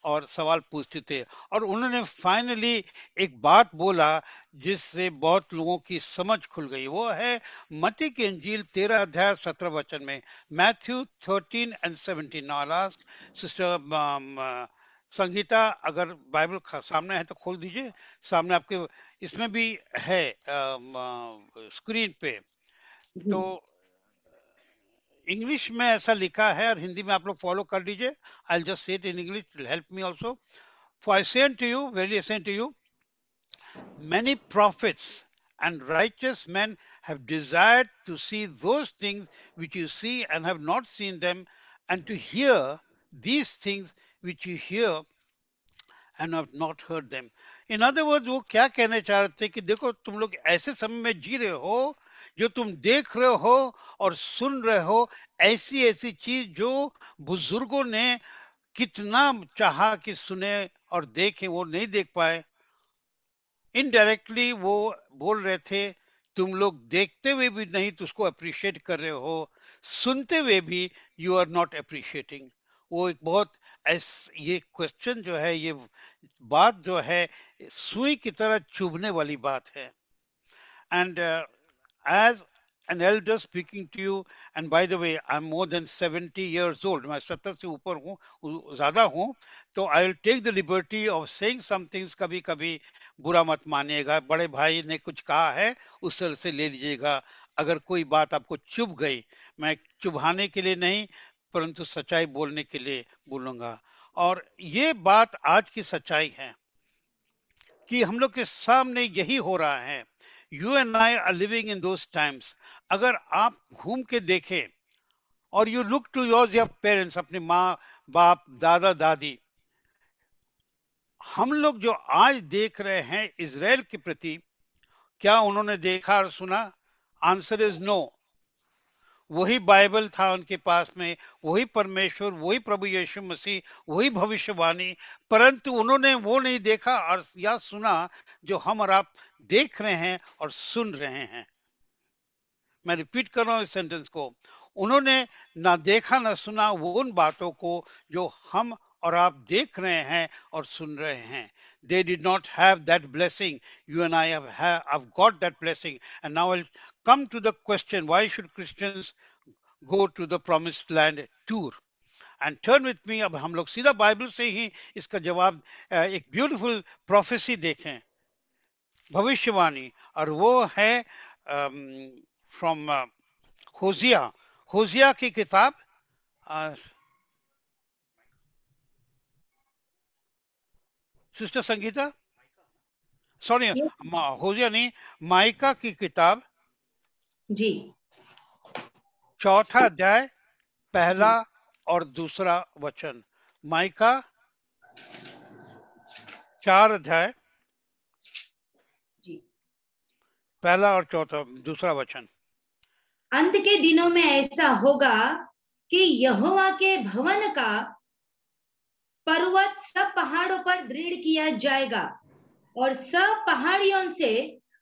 और सवाल पूछते थे। और उन्होंने फाइनली एक बात बोला जिससे बहुत लोगों की समझ खुल गई। वो है मत्ती की इंजील 13 अध्याय 17 वचन में, मैथ्यू 13:17। नाउ सिस्टर संगीता, अगर बाइबल सामने है तो खोल दीजिए। सामने आपके इसमें भी है स्क्रीन पे। जी। तो इंग्लिश में ऐसा लिखा है और हिंदी में आप लोग फॉलो कर लीजिए। I just say it in English, help me also. For I say to you, very I say to you, many prophets and righteous men have desired to see those things which you see and have not seen them, and to hear these things which you hear and have not heard them. In other words, वो क्या कहना चाह रहे थे कि देखो तुम लोग ऐसे समय में जी रहे हो जो तुम देख रहे हो और सुन रहे हो ऐसी ऐसी चीज जो बुजुर्गों ने कितना चाहा कि सुने और देखें, वो नहीं देख पाए। इनडायरेक्टली वो बोल रहे थे तुम लोग देखते हुए भी नहीं तो उसको अप्रिशिएट कर रहे हो, सुनते हुए भी यू आर नॉट अप्रिशिएटिंग। वो एक बहुत ये क्वेश्चन जो है, ये बात जो है, सुई की तरह चुभने वाली बात है। And as an elder speaking to you, and by the way, I'm more than 70 years old, मैं 70 से ऊपर हूँ, ज़्यादा हूँ, तो I will take the liberty of saying some things. कभी कभी बुरा मत मानिएगा, बड़े भाई ने कुछ कहा है उस तरह से ले लीजिएगा। अगर कोई बात आपको चुभ गई, मैं चुभाने के लिए नहीं परंतु सच्चाई बोलने के लिए बोलूंगा। और ये बात आज की सच्चाई है कि हम लोग के सामने यही हो रहा है। You and I are living in those times. अगर आप घूम के देखें और you look to your parents, अपने माँ बाप दादा दादी, हम लोग जो आज देख रहे हैं इजराइल के प्रति, क्या उन्होंने देखा और सुना? Answer is no. वही बाइबल था उनके पास में, वही परमेश्वर, वही प्रभु यीशु मसीह, वही भविष्यवाणी, परंतु उन्होंने वो नहीं देखा और या सुना जो हम और आप देख रहे हैं और सुन रहे हैं। मैं रिपीट कर रहा हूँ इस सेंटेंस को। उन्होंने ना देखा ना सुना वो उन बातों को जो हम और आप देख रहे हैं और सुन रहे हैं। They did not have that blessing. You and I have got that blessing. And now I'll come to the question, why should Christians go to the promised land tour? And turn with me, अब हम लोग सीधा Bible से ही इसका जवाब, एक beautiful prophecy देखें, भविष्यवाणी, और वो है फ्रॉम होजिया, होजिया की किताब, sister Sangeeta, sorry, Yes, Hosea नहीं, माइका की किताब, जी। चौथा अध्याय, पहला जी। और दूसरा वचन। माइका 4 अध्याय, जी। पहला और चौथा दूसरा वचन। अंत के दिनों में ऐसा होगा कि यहोवा के भवन का पर्वत सब पहाड़ों पर दृढ़ किया जाएगा और सब पहाड़ियों से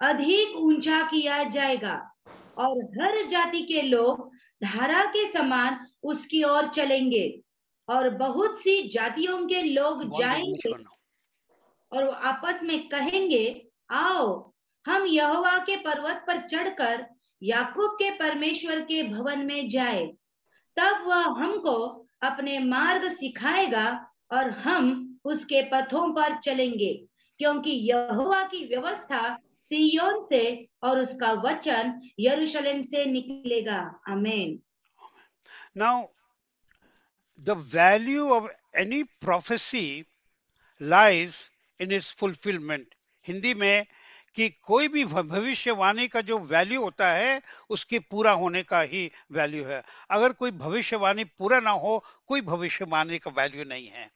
अधिक ऊंचा किया जाएगा, और हर जाति के लोग धारा के समान उसकी ओर चलेंगे, और बहुत सी जातियों के लोग इंग्लिश जाएंगे वन। और वो आपस में कहेंगे, आओ हम यहोवा के पर्वत पर चढ़कर याकूब के परमेश्वर के भवन में जाए, तब वह हमको अपने मार्ग सिखाएगा और हम उसके पथों पर चलेंगे, क्योंकि यहोवा की व्यवस्था सिय्योन से और उसका वचन यरूशलेम से निकलेगा। आमीन। Now, the value of any prophecy lies in its fulfillment. Hindi में कि कोई भी भविष्यवाणी का जो वैल्यू होता है उसके पूरा होने का ही वैल्यू है। अगर कोई भविष्यवाणी पूरा ना हो, कोई भविष्यवाणी का वैल्यू नहीं है।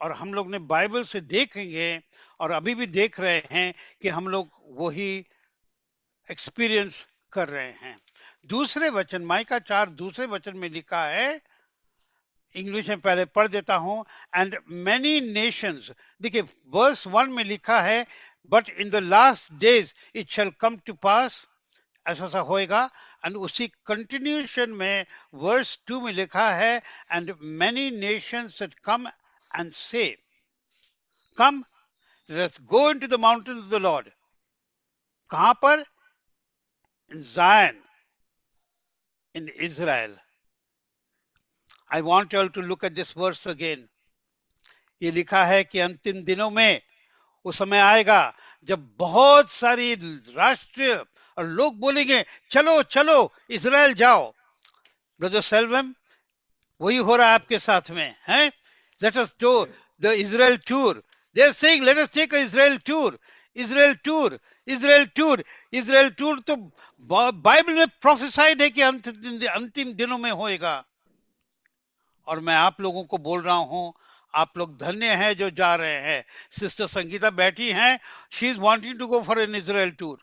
और हम लोग ने बाइबल से देखेंगे और अभी भी देख रहे हैं कि हम लोग वही एक्सपीरियंस कर रहे हैं। दूसरे वचन, माइका 4 दूसरे वचन में लिखा है, इंग्लिश में पहले पढ़ देता हूं। एंड मेनी नेशंस, देखिए वर्स 1 में लिखा है, but in the last days it shall come to pass, ऐसा सा होएगा। एंड उसी कंटिन्यूएशन में वर्स 2 में लिखा है, and many Nations come and से, come, let's go into the mountain of the Lord. कहां पर? In Zion, in Israel. I want you all to look at this verse again. ये लिखा है कि अंतिम दिनों में वो समय आएगा जब बहुत सारी राष्ट्र और लोग बोलेंगे चलो चलो इजराइल जाओ. ब्रदर सेल्वम, वही हो रहा है आपके साथ में है. Let us do the Israel tour. They are saying let us take a Israel tour. Israel tour, Israel tour, Israel tour तो बाइबल में प्रोफेसाइड है कि अंतिम दिनों में होएगा. और मैं आप लोगों को बोल रहा हूं, आप लोग धन्य हैं जो जा रहे हैं. सिस्टर संगीता बैठी हैं, she is wanting to go for an Israel tour.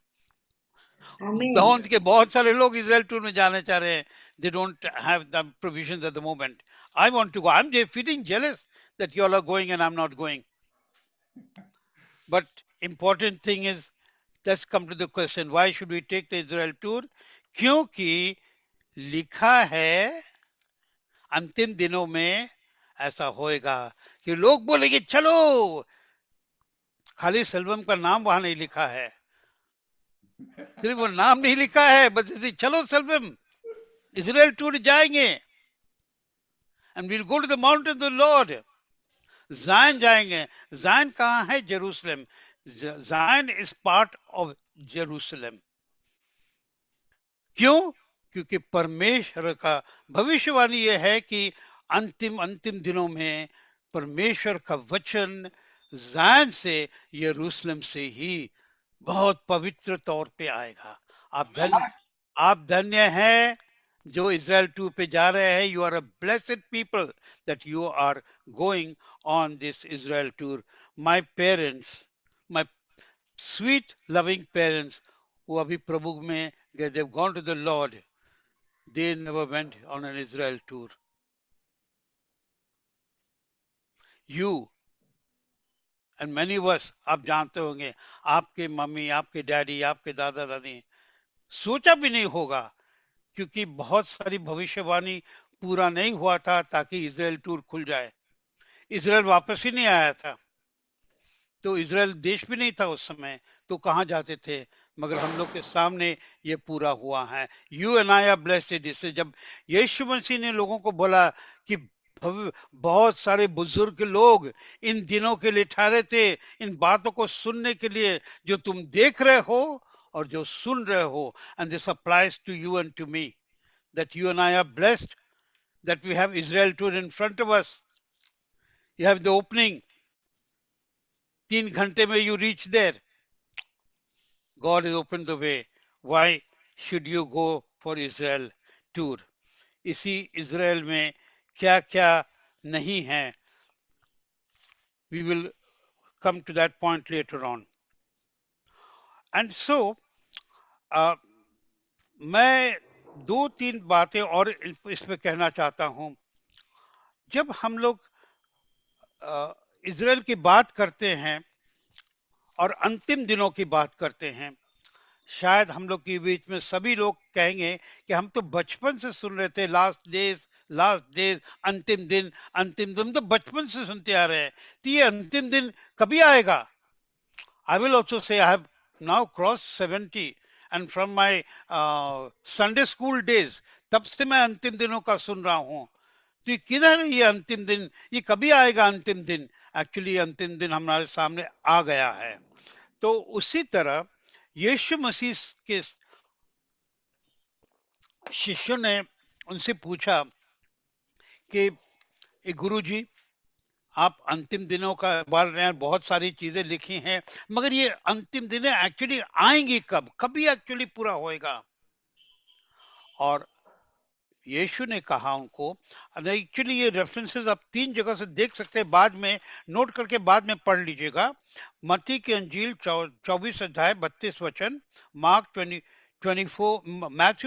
Amen. के बहुत सारे लोग इजराइल टूर में जाने चाह रहे हैं. They don't have the provisions at the moment. I want to go. I am feeling jealous that you all are going and I am not going. But important thing is, let's come to the question, why should we take the Israel tour? क्योंकि लिखा है अंतिम दिनों में ऐसा होएगा कि लोग बोलेंगे चलो. खाली सेल्वम का नाम वहां नहीं लिखा है, सिर्फ वो नाम नहीं लिखा है, बस चलो सेल्वम इजराइल टूर जाएंगे. And will go to the mountain of the Lord. Zion जाएंगे. जायन कहाँ है? जेरूसलम. जायन इज पार्ट ऑफ जेरूसलम. क्यों? क्योंकि परमेश्वर का भविष्यवाणी यह है कि अंतिम अंतिम दिनों में परमेश्वर का वचन जायन से, यरूशलेम से ही बहुत पवित्र तौर पे आएगा. आप धन्य हैं जो इजराइल टूर पे जा रहे हैं. You are a blessed people that you are going on this Israel tour. My parents, my sweet loving parents, वो अभी प्रभु में, they've gone to the Lord. They never went on an Israel tour. You and many of us, आप जानते होंगे, आपके mummy, आपके daddy, आपके दादा दादी सोचा भी नहीं होगा, क्योंकि बहुत सारी भविष्यवाणी पूरा नहीं हुआ था ताकि इजराइल टूर खुल जाए. इजराइल वापस ही नहीं आया था, तो इजराइल देश भी नहीं था उस समय, तो कहाँ जाते थे. मगर हम लोग के सामने ये पूरा हुआ है. You and I are blessed. इससे जब यीशु मसीह ने लोगों को बोला कि बहुत सारे बुजुर्ग लोग इन दिनों के लिए ठहरे थे इन बातों को सुनने के लिए जो तुम देख रहे हो और जो सुन रहे हो. And this applies to you and to me, that you and I are blessed, that we have Israel tour in front of us. You have the opening. 3 घंटे में you reach there. God has opened the way. Why should you go for Israel tour? इसी Israel में क्या क्या नहीं है. We will come to that point later on. And so मैं 2-3 बातें और इसमें कहना चाहता हूं. जब हम लोग इजराइल की बात करते हैं और अंतिम दिनों की बात करते हैं, शायद हम लोग के बीच में सभी लोग कहेंगे कि हम तो बचपन से सुन रहे थे लास्ट डेज, अंतिम दिन तो बचपन से सुनते आ रहे हैं, तो ये अंतिम दिन कभी आएगा? I will also say I have now cross 70 and from my Sunday school days, तब से मैं अंतिम दिनों का सुन रहा हूँ. तो ये किधर है ये अंतिम दिन? ये कभी आएगा अंतिम दिन? एक्चुअली अंतिम दिन हमारे सामने आ गया है. तो उसी तरह यीशु मसीह के शिष्यों ने उनसे पूछा कि गुरुजी, आप अंतिम दिनों का बारे में बहुत सारी चीजें लिखी हैं, मगर ये अंतिम दिन एक्चुअली आएंगी कब? कभी एक्चुअली पूरा होएगा? और यीशु ने कहा उनको, एक्चुअली ये रेफरेंसेस आप 3 जगह से देख सकते हैं, बाद में नोट करके बाद में पढ़ लीजिएगा. मत्ती की अंजील 24 अध्याय 32 वचन, Matthew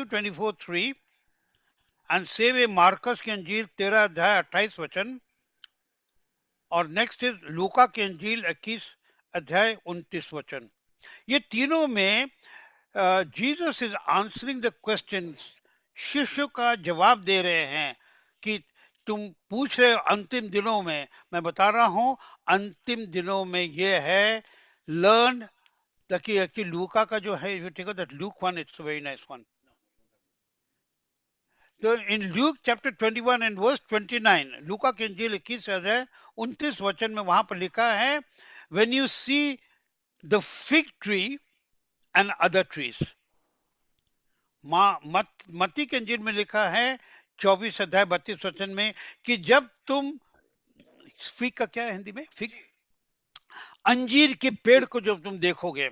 24:3 and save A Marcus की अंजील 13 अध्याय 28 वचन, और नेक्स्ट इज लूका की अंजील 21 अध्याय 29 वचन. ये तीनों में Jesus is answering the question. शिष्य का जवाब दे रहे हैं कि तुम पूछ रहे हो अंतिम दिनों में, मैं बता रहा हूं अंतिम दिनों में ये है, लर्न कि लूका का जो है, you take that Luke 1, it's a very nice one. तो in Luke chapter 21 and verse 29, लूका की इंजील 21 अध्याय 29 वचन में वहां पर लिखा है, when you see the fig tree and other trees. मत्ती के इंजील में लिखा है 24 अध्याय 32 वचन में कि जब तुम, फिग का क्या है हिंदी में, फिग, अंजीर के पेड़ को जब तुम देखोगे.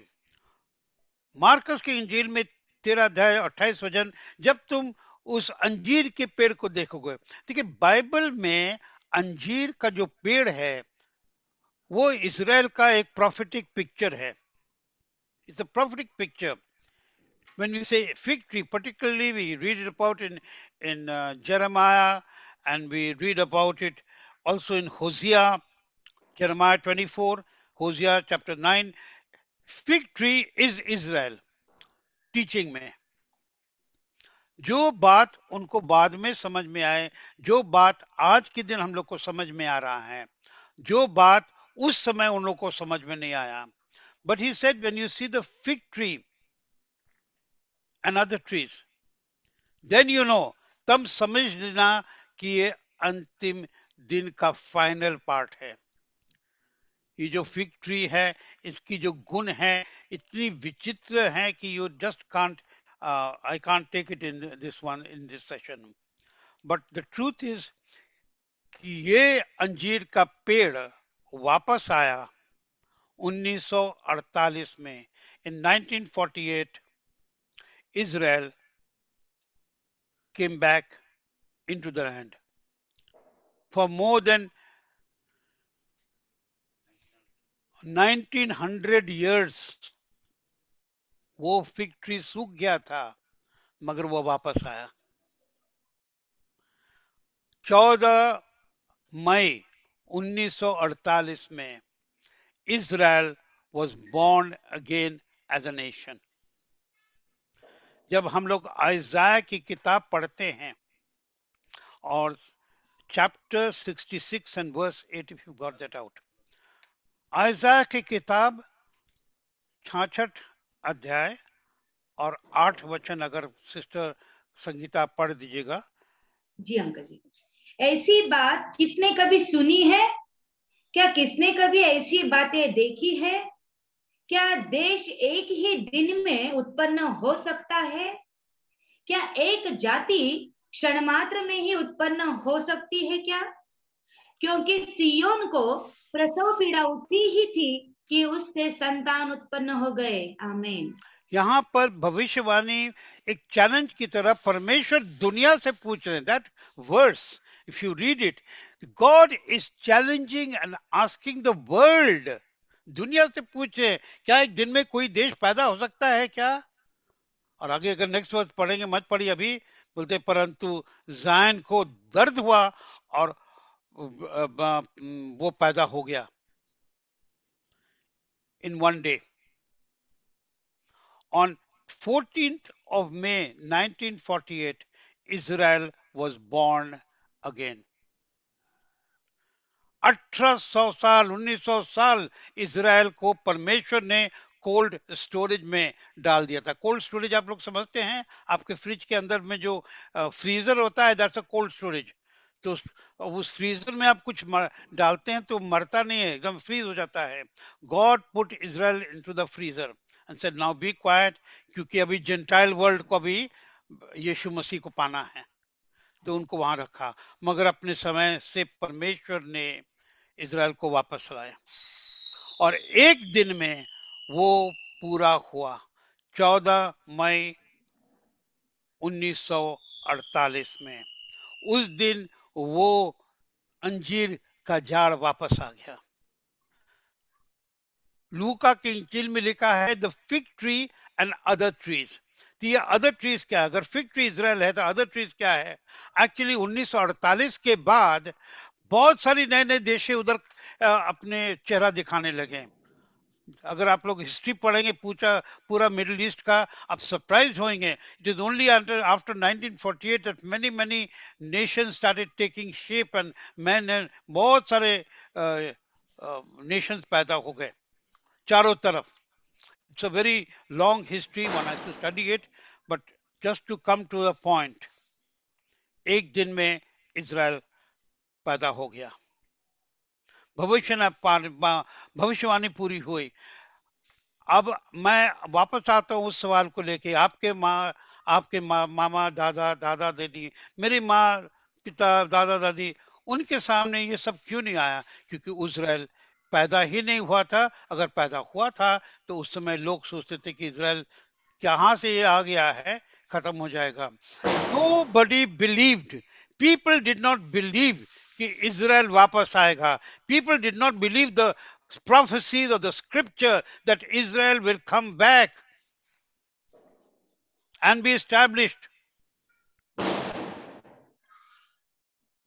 मार्कस की इंजील में 13 अध्याय 28 वचन, जब तुम उस अंजीर के पेड़ को देखोगे. देखिए बाइबल में अंजीर का जो पेड़ है वो इजराइल का एक प्रॉफिटिक पिक्चर है. It's a prophetic picture. When we say fig tree, particularly we read it about in Jeremiah, and we read about it also in Hosea, Jeremiah 24, Hosea chapter 9. Fig tree is Israel. Teaching में जो बात उनको बाद में समझ में आए, जो बात आज के दिन हम लोग को समझ में आ रहा है, जो बात उस समय उन लोग को समझ में नहीं आया. But he said when you see the fig tree and other trees, then you know, तब समझ लेना कि ये अंतिम दिन का फाइनल पार्ट है. ये जो फिग ट्री है इसकी जो गुण है इतनी विचित्र है कि you just can't, I can't take it in this one, in this session. But the truth is कि ये अंजीर का पेड़ वापस आया 1948 में. In 1948, Israel came back into the land. For more than 1900 years, वो फिग ट्री सूख गया था मगर वो वापस आया. 14 मई 1948 में Israel was born again as a nation. जब हम लोग आइज़ाया की किताब पढ़ते हैं और chapter 66 and verse 8, if you got that out, आइज़ाया की किताब 66 अध्याय और 8 वचन अगर सिस्टर संगीता पढ़ दीजिएगा. जी अंकल जी. ऐसी बात किसने कभी सुनी है? क्या किसने कभी ऐसी बातें देखी है? क्या देश एक ही दिन में उत्पन्न हो सकता है? क्या एक जाति क्षण मात्र में ही उत्पन्न हो सकती है क्या? क्योंकि सियोन को प्रसव पीड़ा उठी ही थी कि उससे संतान उत्पन्न हो गए. आमीन. यहाँ पर भविष्यवाणी एक चैलेंज की तरह परमेश्वर दुनिया से पूछ रहे हैं. That verse, if you read it, God is challenging and asking the world. दुनिया से पूछे क्या एक दिन में कोई देश पैदा हो सकता है क्या? और आगे अगर नेक्स्ट वर्ड पढ़ेंगे, मत पढ़िए अभी, बोलते परंतु जायन को दर्द हुआ और वो पैदा हो गया in one day. On 14th of May 1948, Israel was born again. 1800 साल, 1900 साल इजराइल को परमेश्वर ने कोल्ड स्टोरेज में डाल दिया था. कोल्ड स्टोरेज आप लोग समझते हैं, आपके फ्रिज के अंदर में जो फ्रीजर होता है, दैट्स अ कोल्ड स्टोरेज. तो उस फ्रीजर में आप कुछ डालते हैं तो मरता नहीं है, एकदम फ्रीज हो जाता है. God put Israel into the freezer and said now be quiet, क्योंकि अभी जेंटाइल वर्ल्ड को भी यीशु मसीह को पाना है, तो उनको वहां रखा. मगर अपने समय से परमेश्वर ने इजराइल को वापस लाया और एक दिन में वो पूरा हुआ. 14 मई 1948 में उस दिन वो अंजीर का झाड़ वापस आ गया. लूका के इंजील में लिखा है the fig tree and other trees. तो ये अदर ट्रीज क्या है? अगर फिग ट्री इजराइल है तो अदर ट्रीज क्या है? एक्चुअली 1948 के बाद बहुत सारी नए नए देशे उधर अपने चेहरा दिखाने लगे. अगर आप लोग हिस्ट्री पढ़ेंगे पूरा मिडिल ईस्ट का, आप सरप्राइज होंगे. It is only after 1948 that many many nations started taking shape and men and बहुत सारे नेशंस पैदा हो गए चारों तरफ. It's a very long history, one has to study it, but just to come to the point, एक दिन में इज़राइल पैदा हो गया. भविष्यवाणी पूरी हुई. अब मैं वापस आता हूँ उस सवाल को लेके. आपके मामा दादा दादा दादी, मेरी माँ पिता दादा दादी, उनके सामने ये सब क्यों नहीं आया? क्योंकि इज़राइल पैदा ही नहीं हुआ था. अगर पैदा हुआ था तो उस समय लोग सोचते थे कि इज़राइल कहाँ से ये आ गया है, खत्म हो जाएगा. Nobody believed. People did not believe कि इज़राइल वापस आएगा. People did not believe the prophecies of the scripture that Israel will come back and be established.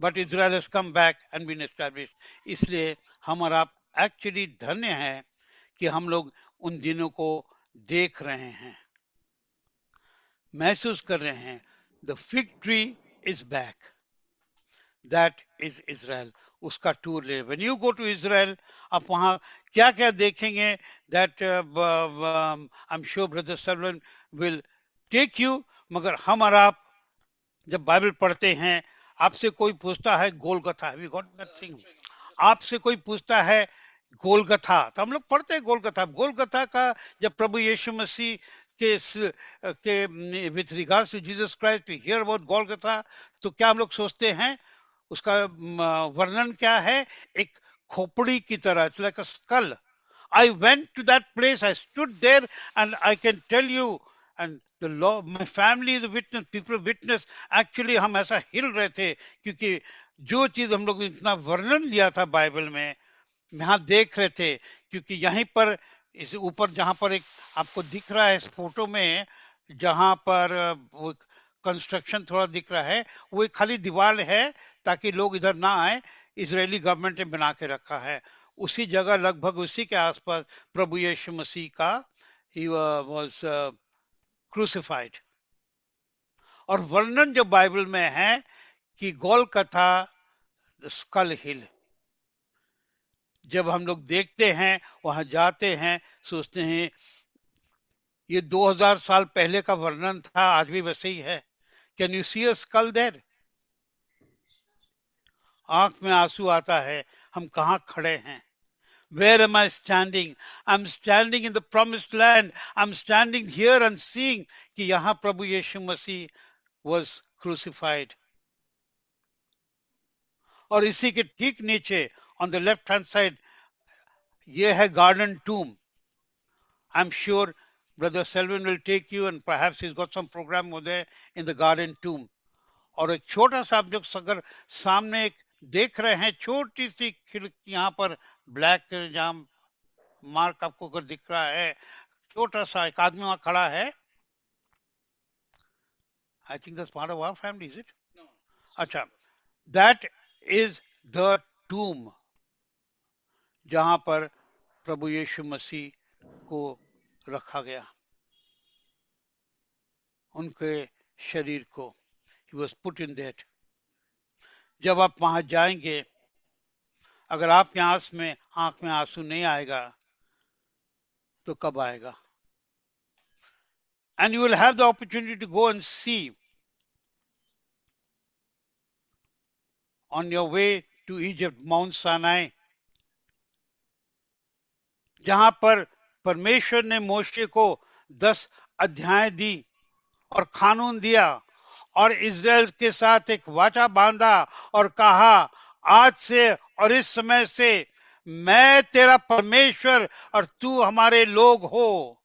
But Israel has come back and been established. इसलिए हम और आप actually धन्य हैं कि हम लोग उन दिनों को देख रहे हैं, महसूस कर रहे हैं. The fig tree is back, that is Israel. उसका टूर ले. When you go to Israel, आप वहाँ क्या क्या देखेंगे, that I am sure brother Sarvan will take you. मगर हम और आप जब बाइबल पढ़ते हैं, आपसे कोई पूछता है Golgotha, have you got that thing? आपसे कोई पूछता है गोलगथा, तो हम लोग पढ़ते हैं गोलगथा. गोलगथा का जब प्रभु यीशु मसीह के with regards to Jesus Christ we hear about Golgotha, तो क्या हम लोग सोचते हैं? उसका वर्णन क्या है? एक खोपड़ी की तरह, it's like a skull. I went to that place, I stood there, and I can tell you, and the law, my family is a witness, people witness. Actually हम ऐसा हिल रहे थे क्योंकि जो चीज हम लोग ने इतना वर्णन लिया था बाइबल में, यहाँ देख रहे थे. क्योंकि यहीं पर इस ऊपर जहाँ पर एक आपको दिख रहा है इस फोटो में, जहाँ पर वो कंस्ट्रक्शन थोड़ा दिख रहा है, वो एक खाली दीवार है ताकि लोग इधर ना आए. इजरायली गवर्नमेंट ने बना के रखा है. उसी जगह लगभग उसी के आसपास प्रभु यीशु मसीह का ही वाज क्रूसिफाइड. और वर्णन जो बाइबल में है कि गोलकथा, स्कल हिल, जब हम लोग देखते हैं, वहां जाते हैं, सोचते हैं ये 2000 साल पहले का वर्णन था, आज भी वैसे ही है. Can you see a skull there? आंख में आंसू आता है. हम कहाँ खड़े हैं? Where am I standing? I'm standing in the promised land. I'm standing here and seeing कि यहाँ प्रभु यीशु मसीह was crucified. और इसी के ठीक नीचे on the left hand side ये है garden tomb. I'm sure brother Selwyn will take you and perhaps he's got some program over there in the garden tomb. और एक छोटा सा आप जो अगर सामने एक देख रहे हैं, छोटी सी खिड़की यहाँ पर ब्लैक जहाँ मार्क आपको अगर दिख रहा है, छोटा सा एक आदमी वहां खड़ा है. I think that's part of our family, is it? अच्छा, दैट इज द टूम जहां पर प्रभु यीशु मसीह को रखा गया, उनके शरीर को. He was put in that. जब आप वहां जाएंगे, अगर आपके आंख में आंसू नहीं आएगा तो कब आएगा? And you will have the opportunity to go and see on your way to Egypt, Mount Sinai, जहां पर परमेश्वर ने मोशे को 10 अध्याय दी और कानून दिया और इज़राइल के साथ एक वाचा बांधा और कहा, आज से और इस समय से मैं तेरा परमेश्वर और तू हमारे लोग हो.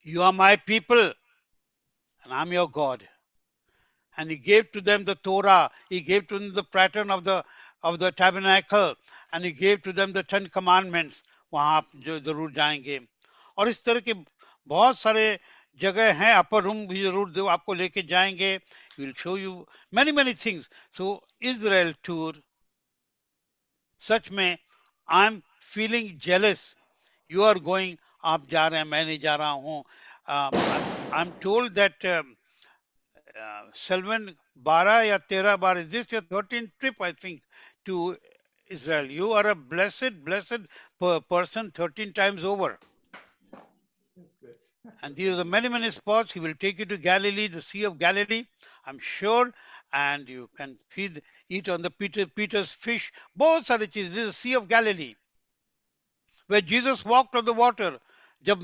You are my people and I'm your God. And he gave to them the Torah, he gave to them the pattern of the tabernacle, and he gave to them the 10 commandments. वहां आप जो जरूर जाएंगे. और इस तरह के बहुत सारे जगह हैं. अपर रूम भी जरूर आपको लेके जाएंगे. Will show you many many things. So Israel tour सच में I'm feeling jealous. You are going, आप जा रहे हैं, मैं नहीं जा रहा हूँ. I'm told that Selvan 12 या 13 बार, is this your 13th trip, I think, to Israel? You are a blessed person 13 times over. And these are the many spots. He will take you to Galilee, the Sea of Galilee, I'm sure. And you can eat on the Peter's fish. बहुत सारी चीजें. This is the Sea of Galilee, where Jesus walked on the water. जब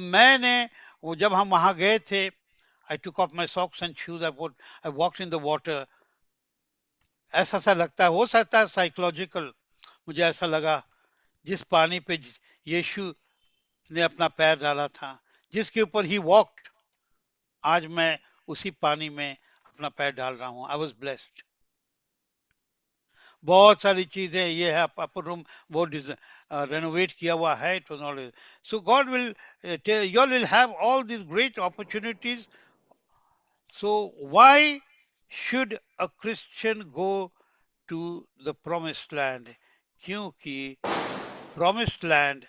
हम वहां गए थे, I took off my socks and shoes. I walked in the water. ऐसा सा लगता है, हो सकता है साइकोलॉजिकल. मुझे ऐसा लगा जिस पानी पे यीशु ने अपना पैर डाला था, जिसके ऊपर ही वॉक्ड, आज मैं उसी पानी में अपना पैर डाल रहा हूं. I was blessed. बहुत सारी चीजें, ये है अपर रूम, वो रेनोवेट किया हुआ है. It was not. So God will, you will have all this great opportunities. So why should a Christian go to the promised land? क्योंकि प्रोमिस्ड लैंड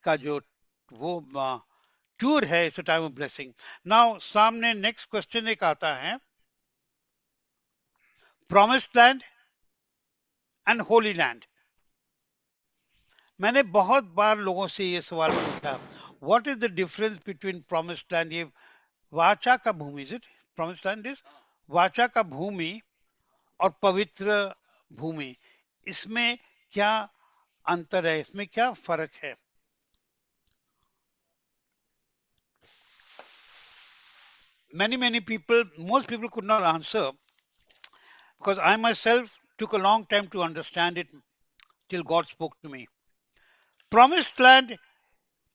का जो वो टूर है, it's a time of blessing. Now सामने next question एक आता है, promised land and holy land. मैंने बहुत बार लोगों से ये सवाल पूछा, what is the difference between promised land, ये वाचा का भूमि, is it promised land is वाचा का भूमि, और पवित्र भूमि, इसमें क्या अंतर है, इसमें क्या फर्क है? Many people, most people could not answer, because I myself took a long time to understand it till God spoke to me. Promised land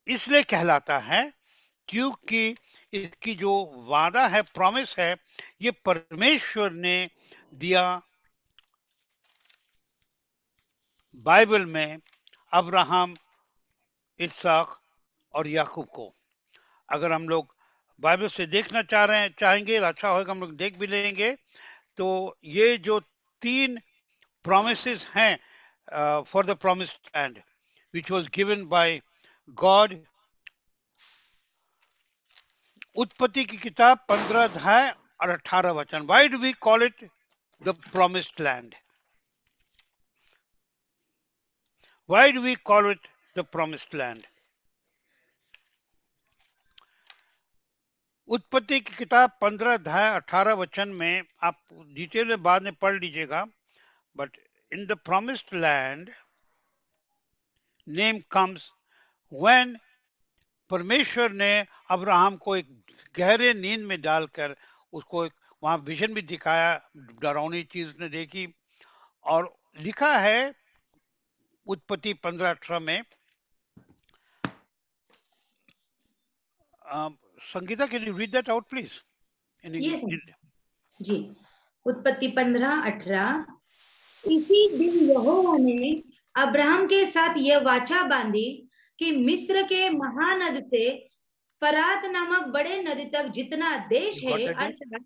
इसलिए कहलाता है क्योंकि इसकी जो वादा है, प्रॉमिस है, ये परमेश्वर ने दिया बाइबल में अब्राहम, इसहाक और याकूब को. अगर हम लोग बाइबल से देखना चाहेंगे, अच्छा होगा, हम लोग देख भी लेंगे. तो ये जो 3 promises हैं for the promised land, which was given by God. उत्पत्ति की किताब 15 अध्याय और 18 वचन. Why do we call it the promised land? Why do we call it the promised land? उत्पत्ति की किताब 15 अध्याय 18 वचन में आप डिटेल में बाद में पढ़ लीजिएगा. But in the promised land, name comes when परमेश्वर ने अब्राहम को एक गहरे नींद में डालकर उसको एक वहां विजन भी दिखाया, डरावनी चीज उसने देखी. और लिखा है उत्पत्ति 15:18 में. Sangeeta, can you read that out please in English? जी. उत्पत्ति 15:18. इसी दिन यहोवा ने अब्राहम के साथ यह वाचा बांधी कि मिस्र के महानद से फरात नामक बड़े नदी तक जितना देश है, अर्थात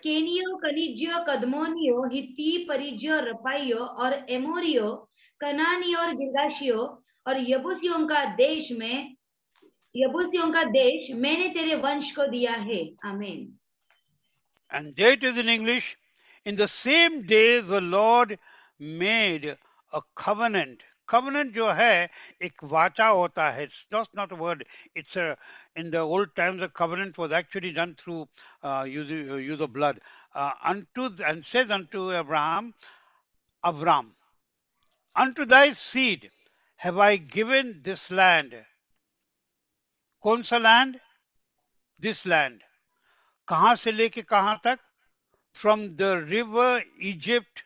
केनियो, कनिज्यो, कदमोनियो, हित्ती, परिज्यो, रफाइयो और एमोरियो, कनानियो और गिर्गाशियो और यबूसियों का देश मैंने तेरे वंश को दिया है. आमीन. And that is in English. In the same day the Lord made a covenant. Covenant जो है एक वाचा होता है. It's just not a word. It's in the old times the covenant was actually done through use of blood. And says unto Abraham, unto thy seed have I given this land. कौन सा land? This land. कहां से लेके कहां तक? From the river Egypt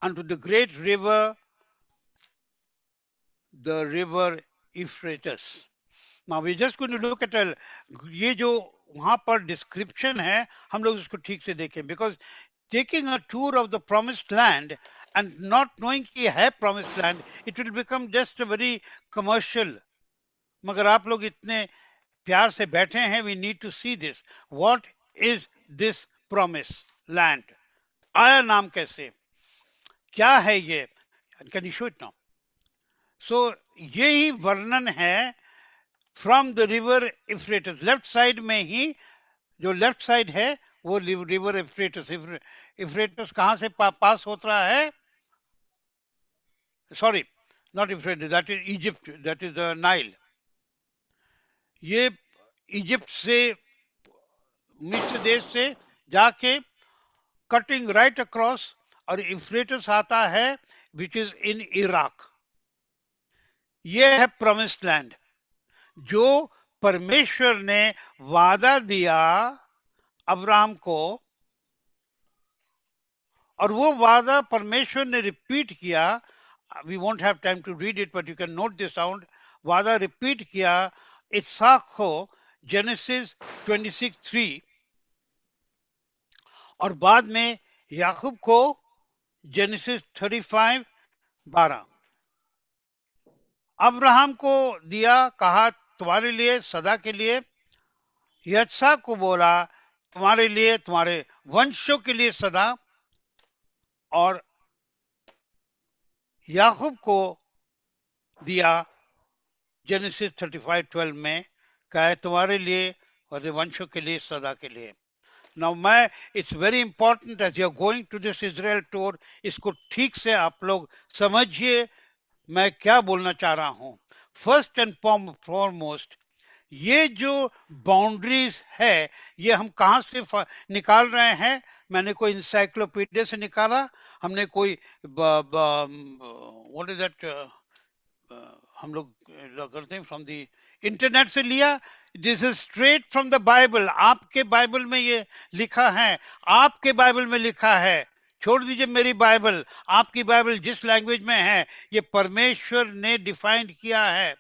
unto the great river, the river Euphrates. Now we're just going to look at ये जो वहां पर description है, हम लोग उसको ठीक से देखें. Because taking a tour of the promised land and not knowing कि है promised land, it will become just a very commercial. मगर आप लोग इतने प्यार से बैठे हैं, we need to see this. What is this promised land? आया नाम कैसे? क्या है ये? Can you show it now? So यही वर्णन है from the river Euphrates, left side में ही, जो लेफ्ट साइड है वो रिवर इफ्रेटस, इफ्रेटस कहां से पास होता है? Sorry, not Euphrates, that is Egypt, that is the Nile. ये इजिप्ट से, मिस्र देश से जाके कटिंग राइट अक्रॉस, और इफ्रेटस आता है विच इज इन इराक। ये है प्रोमिस्ड लैंड जो परमेश्वर ने वादा दिया अब्राहम को, और वो वादा परमेश्वर ने रिपीट किया। We won't have time to read it but you can note this sound. वादा रिपीट किया इसहाक को जेनेसिस 26:3, और बाद में याकूब को जेनेसिस 35:12। अब्राहम को दिया, कहा तुम्हारे लिए सदा के लिए, इसहाक को बोला तुम्हारे लिए, तुम्हारे वंशों के लिए सदा, और याकूब को दिया जेनेसिस 35:12 में, कहा है तुम्हारे लिए और वंशों के लिए सदा के लिए। नाउ मैं, it's very important as you are going to this Israel tour, इसको ठीक से आप लोग समझिए मैं क्या बोलना चाह रहा हूं। फर्स्ट एंड फॉरमोस्ट, ये जो बाउंड्रीज है ये हम कहां से निकाल रहे हैं? मैंने कोई इंसाइक्लोपीडिया से निकाला, हमने कोई व्हाट इज दैट, हम लोग करते हैं फ्रॉम द इंटरनेट से लिया। This is straight from the Bible. आपके बाइबल में ये लिखा है, आपके बाइबल में लिखा है, छोड़ दीजिए मेरी बाइबल, आपकी बाइबल जिस लैंग्वेज में है ये परमेश्वर ने डिफाइन किया है।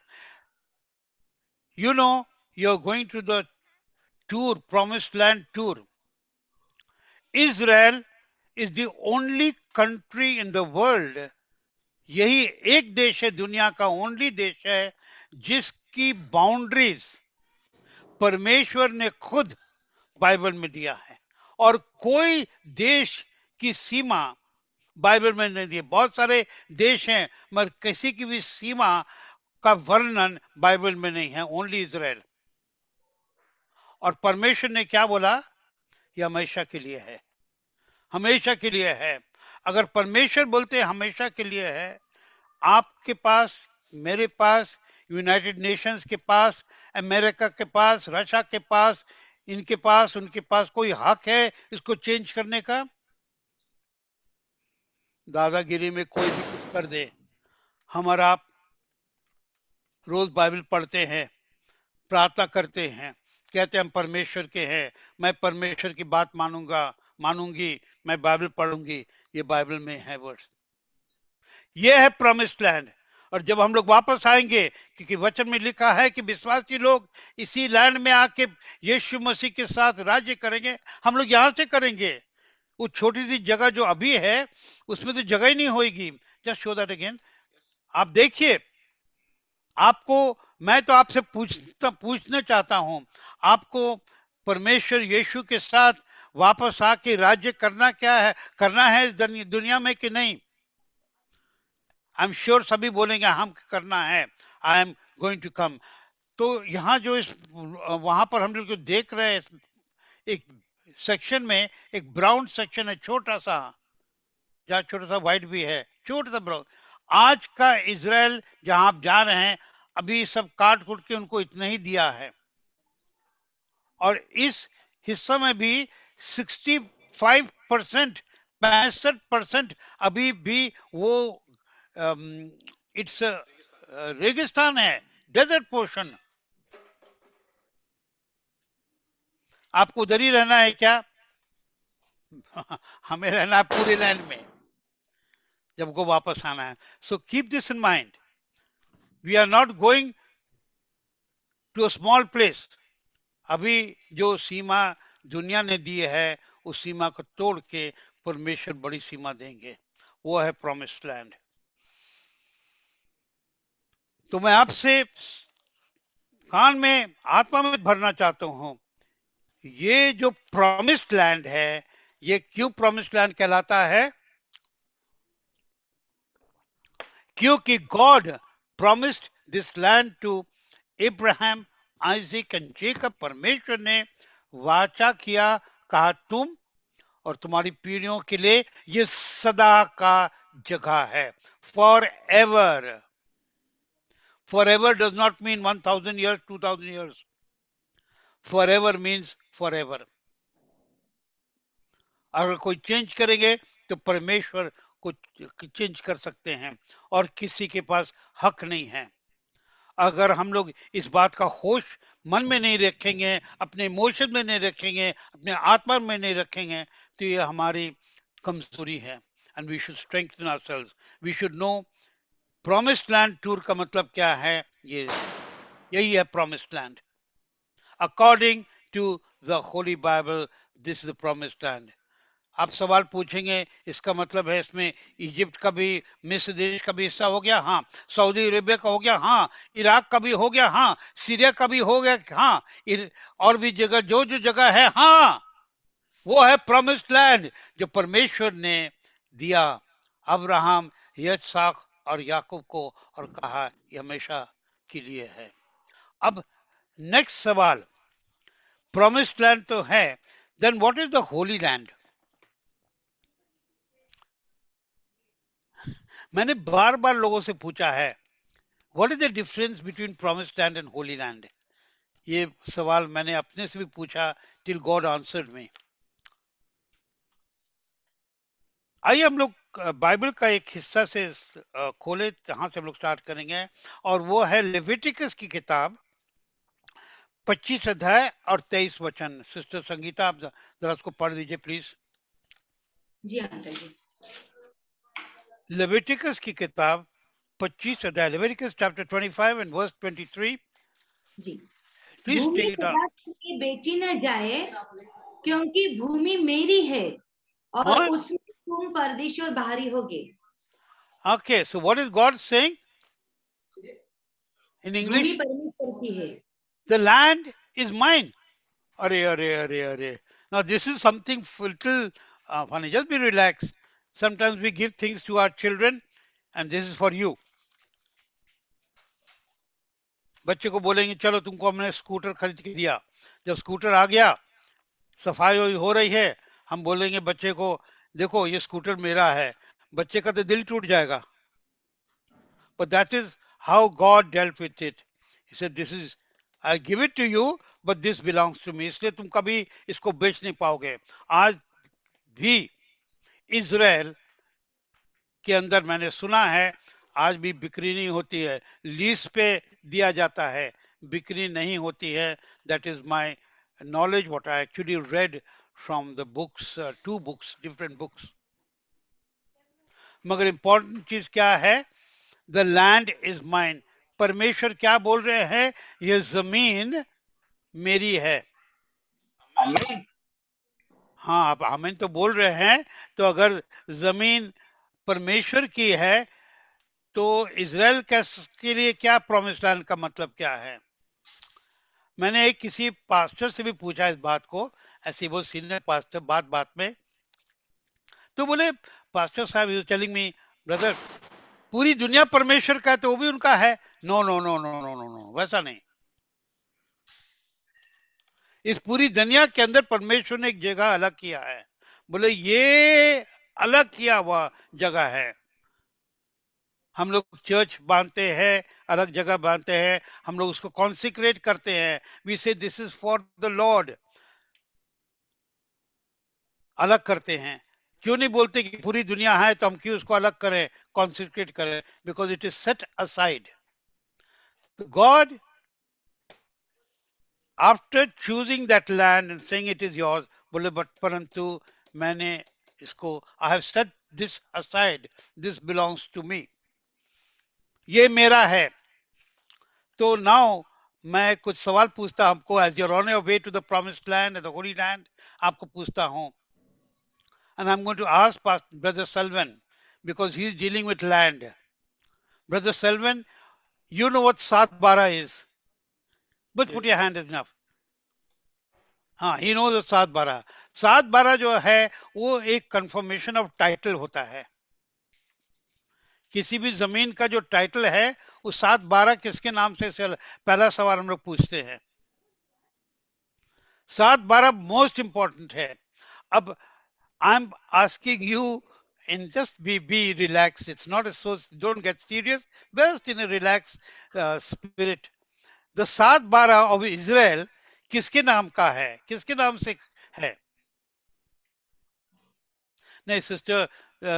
You know, you're going to the tour, promised land tour. Israel is the only country in the world, यही एक देश है, दुनिया का ओनली देश है जिसकी बाउंड्रीज परमेश्वर ने खुद बाइबल में दिया है, और कोई देश की सीमा बाइबल में नहीं दी। बहुत सारे देश हैं मगर किसी की भी सीमा का वर्णन बाइबल में नहीं है, ओनली इजराइल। और परमेश्वर ने क्या बोला? ये हमेशा के लिए है, हमेशा के लिए है। अगर परमेश्वर बोलते हमेशा के लिए है, आपके पास, मेरे पास, यूनाइटेड नेशंस के पास, अमेरिका के पास, रशिया के पास, इनके पास, उनके पास कोई हक है इसको चेंज करने का? दादागिरी में कोई भी कुछ कर दे। हम और आप रोज बाइबल पढ़ते हैं, प्रार्थना करते हैं, कहते हैं हम परमेश्वर के हैं, मैं परमेश्वर की बात मानूंगा, मानूंगी, मैं बाइबल पढ़ूंगी। ये बाइबल में है वर्ड्स, ये है प्रॉमिस्ड लैंड। और जब हम लोग वापस आएंगे, क्योंकि वचन में लिखा है कि विश्वासी लोग इसी लैंड में आके यीशु मसीह के साथ राज्य करेंगे, हम लोग यहां से करेंगे। वो छोटी सी जगह जो अभी है उसमें तो जगह ही नहीं होगी। जस्ट शो दैट अगेन, आप देखिए। आपको, मैं तो आपसे पूछना चाहता हूं, आपको परमेश्वर यीशु के साथ वापस आके राज्य करना क्या है, करना है इस दुनिया में कि नहीं? आई एम श्योर सभी बोलेंगे हम करना है, I am going to come. तो यहाँ जो इस वहां पर हम लोग जो देख रहे हैं, एक सेक्शन में एक ब्राउन सेक्शन है छोटा सा, जहाँ छोटा सा व्हाइट भी है, छोटा सा ब्राउन। आज का इजराइल जहां आप जा रहे हैं, अभी सब काट कूट के उनको इतना ही दिया है। और इस हिस्सा में भी 65%, 65% अभी भी वो इट्स रेगिस्तान है, डेजर्ट पोर्शन। आपको उधर ही रहना है क्या? हमें रहना है पूरे लैंड में जब को वापस आना है। So keep this in mind, we are not going to a small place. अभी जो सीमा दुनिया ने दी है उस सीमा को तोड़ के परमेश्वर बड़ी सीमा देंगे, वो है प्रॉमिस्ड लैंड। तो मैं आपसे कान में, आत्मा में भरना चाहता हूं, ये जो प्रॉमिस्ड लैंड है, ये क्यों प्रॉमिस्ड लैंड कहलाता है? क्योंकि God promised this land to इब्राहिम, आइजक एंड जेकब। परमेश्वर ने वाचा किया, कहा तुम और तुम्हारी पीढ़ियों के लिए ये सदा का जगह है। For ever. For ever does not mean 1000 years, 2000 years. For ever means for ever. अगर कोई चेंज करेंगे तो परमेश्वर को चेंज कर सकते हैं और किसी के पास हक नहीं है। अगर हम लोग इस बात का होश मन में नहीं रखेंगे, अपने इमोशन में नहीं रखेंगे, अपने आत्मा में नहीं रखेंगे, तो ये हमारी कमजोरी है। And we should strengthen ourselves. We should know promised land tour का मतलब क्या है। ये यही है promised land. According to the holy Bible, this is the promised land. आप सवाल पूछेंगे इसका मतलब है इसमें इजिप्ट का भी, मिस्र देश का भी हिस्सा हो गया, हाँ। सऊदी अरेबिया का हो गया, हाँ। इराक का भी हो गया, हाँ। सीरिया का भी हो गया, हाँ। और भी जगह, जो जो जगह है, हाँ, वो है प्रॉमिस्ड लैंड जो परमेश्वर ने दिया अब्राहम, इसहाक और याकूब को, और कहा ये हमेशा के लिए है। अब नेक्स्ट सवाल, प्रॉमिस्ड लैंड तो है, then what is the holy land? मैंने बार बार लोगों से पूछा है, what is the difference between promised land and holy land? ये सवाल मैंने अपने से भी पूछा, टिल गॉड आंसर्ड मी। आइए हम लोग बाइबल का एक हिस्सा से खोले, जहां से हम लोग स्टार्ट करेंगे, और वो है लेविटिकस की किताब 25 अध्याय और 23 वचन। सिस्टर संगीता, आप जरा उसको पढ़ दीजिए प्लीज। जी अंकल जी। लेविटिकस की किताब 25 अध्याय, लेविटिकस चैप्टर 25 एंड वर्स 23। जी। प्लीज भूमि टेक इट ऑन। तलाश के बेची न जाए, क्योंकि भूमि मेरी है और हाँ, उसमें तुम परदेशी और बाहरी होगे। Okay, so what is God saying in भूमि इंग्लिश? परमेश्वर की है। The land is mine. अरे अरे अरे अरे, now this is something little funny. Just be relaxed. Sometimes we give things to our children and this is for you. बच्चे को बोलेंगे चलो तुमको हमने स्कूटर खरीद के दिया, जब स्कूटर आ गया, सफाई हो रही है, हम बोलेंगे बच्चे को देखो ये स्कूटर मेरा है, बच्चे का तो दिल टूट जाएगा। But that is how God dealt with it. He said, this is, I give it to you, but this belongs to me. इसलिए तुम कभी इसको बेच नहीं पाओगे। आज भी इजराइल के अंदर मैंने सुना है आज भी बिक्री नहीं होती है, लीज पे दिया जाता है, बिक्री नहीं होती है। That is my knowledge, what I actually read from the books, two books, different books. मगर इंपॉर्टेंट चीज क्या है, द लैंड इज माइन। परमेश्वर क्या बोल रहे हैं, ये जमीन मेरी है। आमीन। हाँ, आप आमीन तो बोल रहे हैं। तो अगर जमीन परमेश्वर की है तो इजराइल के लिए क्या प्रॉमिस लैंड का मतलब क्या है? मैंने एक किसी पास्टर से भी पूछा इस बात को, ऐसे वो सीनियर पास्टर, बात बात में तो बोले, पास्टर साहब यू टेलिंग मी ब्रदर पूरी दुनिया परमेश्वर का है तो वो भी उनका है। No no no no no no no, वैसा नहीं। इस पूरी दुनिया के अंदर परमेश्वर ने एक जगह अलग किया है। बोले ये अलग किया हुआ जगह है। हम लोग चर्च बांधते हैं, अलग जगह बांधते हैं, हम लोग उसको कॉन्सिक्रेट करते हैं। वी से this is for the Lord, अलग करते हैं। क्यों नहीं बोलते कि पूरी दुनिया है तो हम क्यों उसको अलग करें, कॉन्सिक्रेट करें? Because it is set aside. God after choosing that land and saying it is yours, बोले बट परंतु मैंने इसको, I have set this aside, this belongs to me, ये मेरा है। तो नाउ मैं कुछ सवाल पूछता हमको, as you're on your way to the promised land and the holy land, आपको पूछता हूं। And I am going to ask brother Selvan because he is dealing with land. Brother Selvan, you know what 7-12 is? But put Yes, your hand is enough. हाँ, he knows the 7-12। 7-12 जो है वो एक confirmation of title होता है। किसी भी जमीन का जो टाइटल है वो 7-12 किसके नाम से पहला सवाल हम लोग पूछते हैं। 7-12 मोस्ट इंपॉर्टेंट है। अब I am asking you in just be relaxed, it's not a so don't get serious, just in a relaxed spirit. The 7-12 of Israel किसके नाम का है, किसके नाम से है? नहीं सिस्टर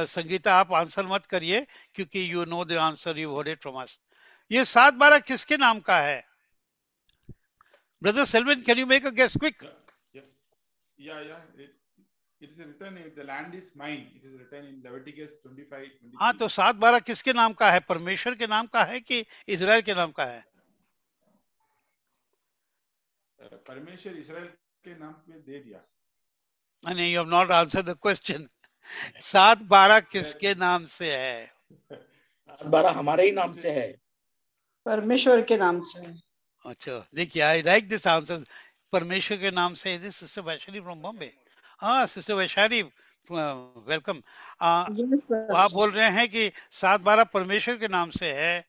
संगीता आप आंसर मत करिए क्योंकि you know the answer, you heard it from us. ये 7-12 किसके नाम का है? Brother Selvin, can you make a guess quick? Yeah. It is written in the land is mine. It is written in Leviticus 25:23. हाँ, तो 7-12 किसके नाम का है? परमेश्वर के नाम का है कि इजराइल के नाम का है? परमेश्वर इस्राएल के नाम पे दे दिया। नहीं, you have not answered the question. 7-12 किसके नाम से है? 7-12 हमारे ही नाम से है, परमेश्वर के नाम से। अच्छा, देखिए आई लाइक दिस आंसर, परमेश्वर के नाम से। This sister Vaishali from Bombay. हाँ सिस्टर वैशाली, वेलकम। आप बोल रहे हैं कि 7-12 परमेश्वर के नाम से है।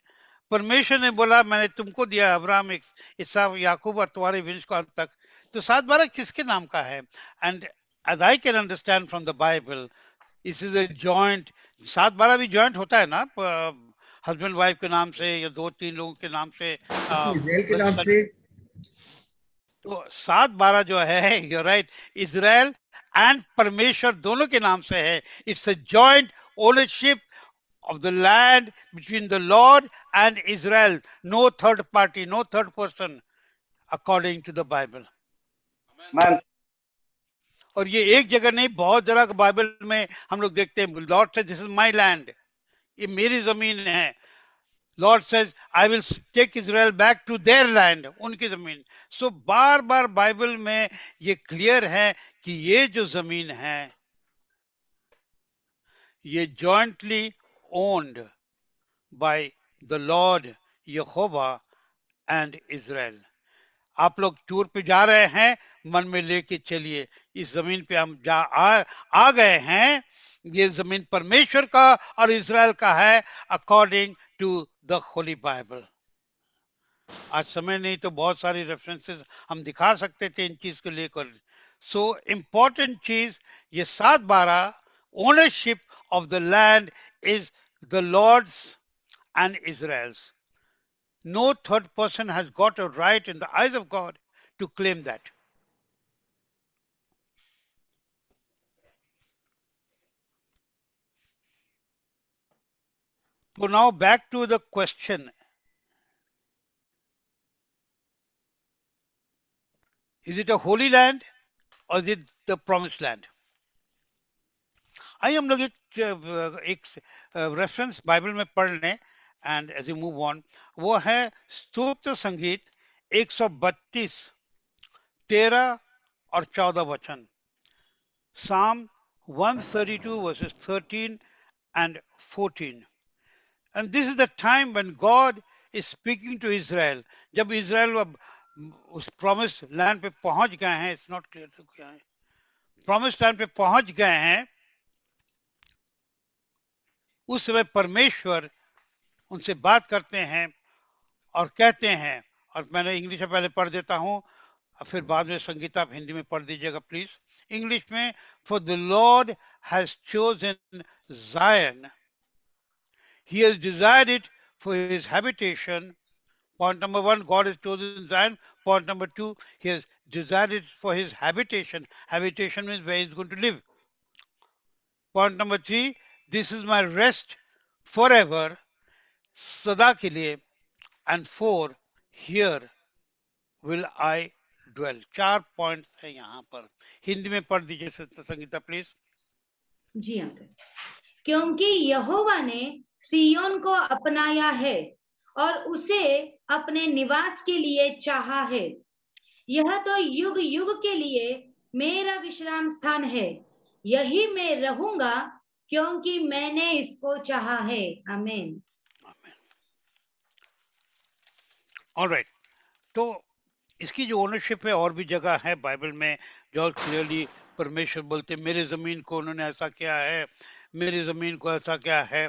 परमेश्वर ने बोला मैंने तुमको दिया अब्राहम, इसहाक, याकूब और तुम्हारे वंश को अंत तक। तो 7-12 किसके नाम का है? And as I can understand from the Bible, this is a joint, 7-12 भी जॉइंट होता है ना, हस्बैंड वाइफ के नाम से या 2-3 लोगों के नाम से, इजराइल के नाम से। तो 7-12 जो है, you're right, इजराइल एंड परमेश्वर दोनों के नाम से है। It's a joint ownership of the land between the Lord and Israel. No third party, no third person, according to the Bible. Amen. और ये एक जगह नहीं, बहुत जगह बाइबल में हम लोग देखते हैं, लॉर्ड से दिस इज माय लैंड, ये मेरी जमीन है। Lord says I will take Israel back to their land, उनकी जमीन। सो बार बार बाइबल में ये क्लियर है कि ये जो जमीन है ये jointly owned by the Lord Yehovah and Israel. आप लोग टूर पे जा रहे हैं, मन में लेके चलिए, इस जमीन पे हम आ गए हैं, ये जमीन परमेश्वर का और इजराइल का है, according to the holy Bible. आज समय नहीं तो बहुत सारी रेफरेंसेस हम दिखा सकते थे इन चीज को लेकर। सो इम्पोर्टेंट चीज ये 7-12 ownership of the land is the Lord's and Israel's. No third person has got a right in the eyes of God to claim that. So now back to the question. Is it a holy land or is it the promised land? आइए हम लोग एक reference Bible में पढ़ लें and as you move on. वो है स्तोत्र संगीत 132 13 और 14 वचन। Psalm 132 verses 13 and 14. And this is the time when God is speaking to Israel. जब इजराइल उस प्रॉमिस्ड लैंड पे पहुंच गए हैं, इट्स नॉट क्लियर तो क्या है, प्रॉमिस्ड लैंड पे पहुंच गए हैं, उस समय परमेश्वर उनसे बात करते हैं और कहते हैं, और मैंने इंग्लिश में पहले पढ़ देता हूं, फिर बाद में संगीता आप हिंदी में पढ़ दीजिएगा प्लीज। इंग्लिश में, for the Lord has chosen Zion, he has desired it for his habitation. Point number 1, God has chosen Zion. Point number 2, he has desired it for his habitation. Habitation means where he is going to live. Point number 3, this is my rest forever, सदा के लिए। And 4, here will I dwell. 4 points है यहाँ पर। हिंदी में पढ़ दीजिए Sangeeta please. जी अंकल। क्योंकि यहोवा ने सियोन को अपनाया है और उसे अपने निवास के लिए चाहा है, यह तो युग युग के लिए मेरा विश्राम स्थान है, यही मैं रहूंगा क्योंकि मैंने इसको चाहा है। आमीन। ऑलराइट, तो इसकी जो ओनरशिप है और भी जगह है बाइबल में जो क्लियरली परमेश्वर बोलते मेरे जमीन को उन्होंने ऐसा किया है, मेरी जमीन को ऐसा क्या है।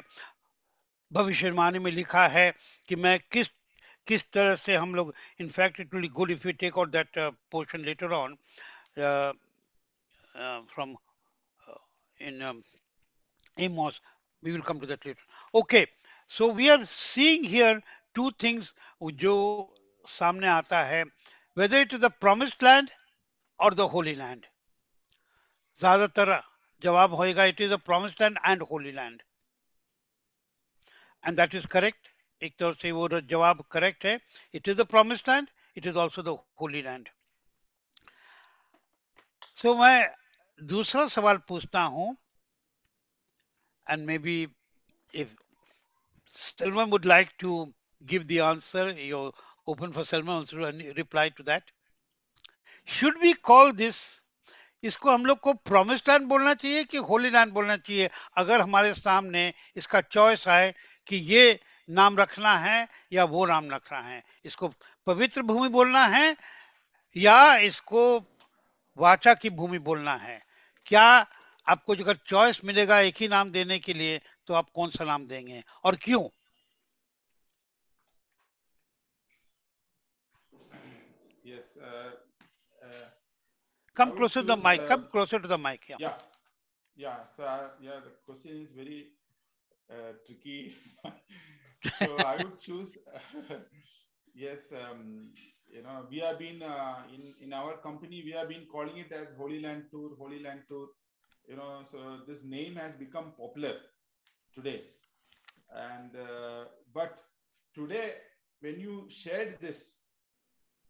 भविष्यवाणी में लिखा है कि मैं किस तरह से हम लोग, in fact it will good if you take out that portion later on from in Amos. We will come to that later. Okay, so we are seeing here two things जो सामने आता है, whether it is the promised land or the holy land. ज्यादातर जवाब होएगा it is the promised land and holy land, and that is correct. एक तरह से वो जवाब correct है. It is the promised land, it is also the holy land. So मैं दूसरा सवाल पूछता हूं, and maybe if Selman would like to give the answer, you're open for Selman also to reply to that. Should we call this, इसको हम लोग को promised land बोलना चाहिए कि holy land बोलना चाहिए? अगर हमारे सामने इसका चॉइस है कि ये नाम रखना है या वो नाम रखना है, इसको पवित्र भूमि बोलना है या इसको वाचा की भूमि बोलना है, क्या आपको अगर चॉइस मिलेगा एक ही नाम देने के लिए तो आप कौन सा नाम देंगे और क्यों? Yes. Come closer to the mic. Come closer to the mic. Yeah. Yeah. So yeah, the question is very tricky. So I would choose. Yes. You know, we have been in our company. We have been calling it as Holy Land Tour. Holy Land Tour. You know, so this name has become popular today. And but today, when you shared this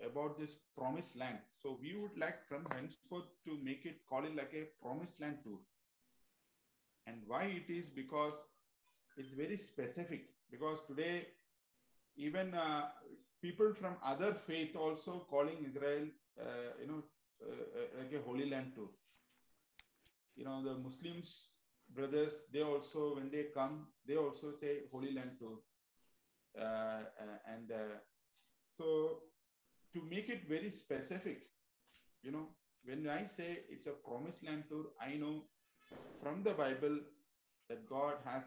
about this promised land, so we would like from henceforth to make it, call it like a promised land tour. And why it is, because it's very specific, because today even people from other faith also calling Israel you know like a holy land tour. You know, the Muslims brothers, they also, when they come, they also say holy land tour. And so to make it very specific, you know, when I say it's a promised land tour, I know from the Bible that God has,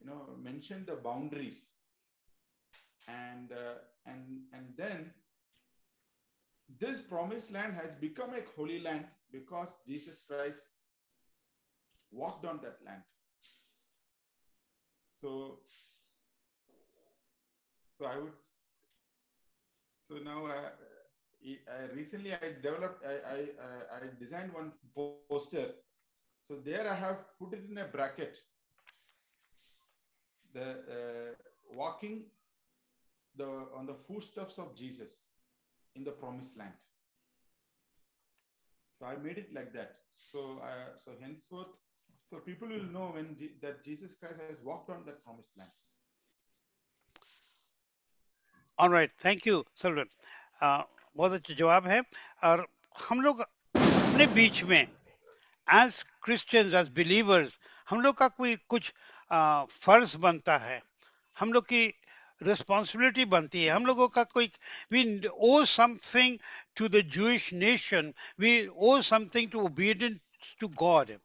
you know, mentioned the boundaries, and then this promised land has become a holy land because Jesus Christ walked on that land. So I would. So now, recently I developed, I designed one poster. So there I have put it in a bracket. The walking on the footsteps of Jesus in the promised land. So I made it like that. So henceforth, so people will know when that Jesus Christ has walked on that promised land. All right, thank you, Selvan. बहुत अच्छा जवाब है. और हम लोग अपने बीच में as Christians, as believers, हम लोग का कोई कुछ फर्ज बनता है, हम लोग की responsibility बनती है, हम लोगों का कोई, we owe something to the Jewish nation, we owe something to obedience to God.